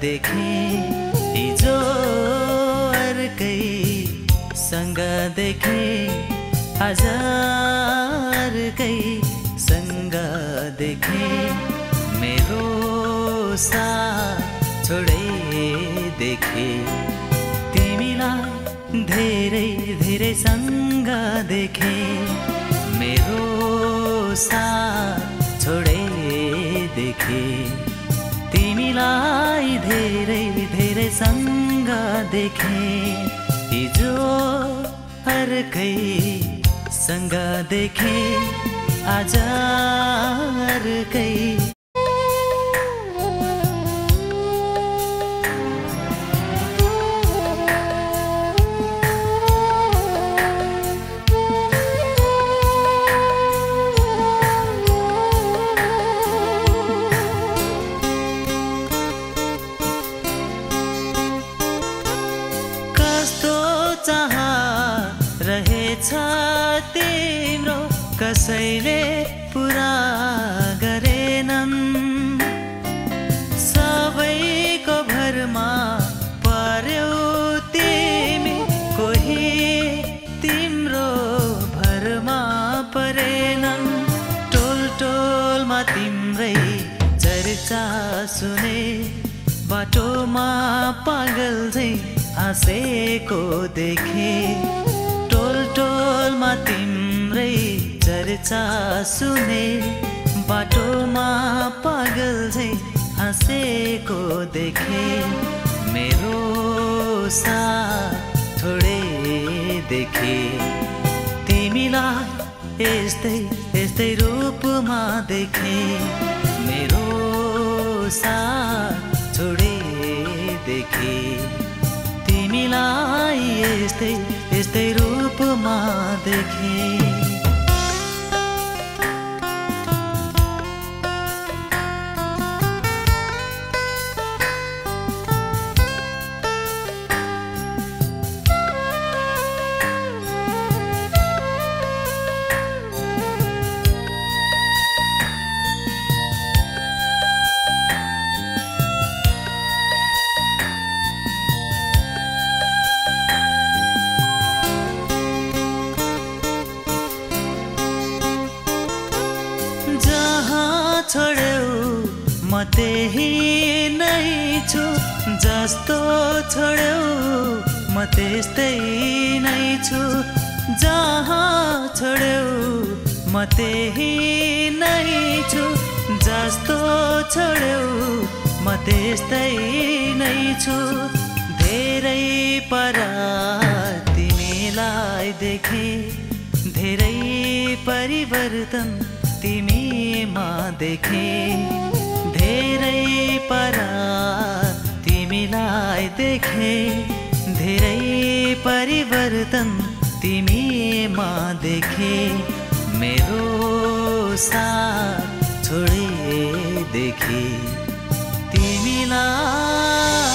देखे हिजो अर्कै सँग देखे आज अर्कै सँग देखे मेरो साथ छोडे देखे तिमीलाई धेरै धेरै सँग देखे मेरो साथ छोडे देखे तिमीलाई धेरै धेरै सँग देखे हिजो अर्कै सँग देखे आज अर्कै रहेछ तिम्रो कसैले पुरा गरेनन् सबैको भरमा पर्यौ तिमी कोही तिम्रो भरमा परेनन् टोल टोलमा तिम्रै चर्चा सुने बाटोमा पागल झै हाँसेको देखे टोल टोलमा तिम्रै चर्चा सुने बाटोमा पागल झै हाँसेको देखे मेरो साथ छोडे देखे तिमीलाई यस्तै यस्तै रूपमा देखे मेरो साथ छोडे देखे तिमीलाई यस्तै यस्तै रूपमा देखे छोड्यौ म त्यही नै छु जस्तो छोड्यौ म त्यस्तै नै छु जहाँ छोड्यौ म त्यही नै छु जस्तो छोड्यौ म त्यस्तै नै छु धेरै पर तिमीलाई देखे धेरै परिवर्तन तिमीमा देखे धेरै पर तिमीलाई देखे धेरै परिवर्तन तिमीमा देखे मेरो साथ छोडे देखे तिमीलाई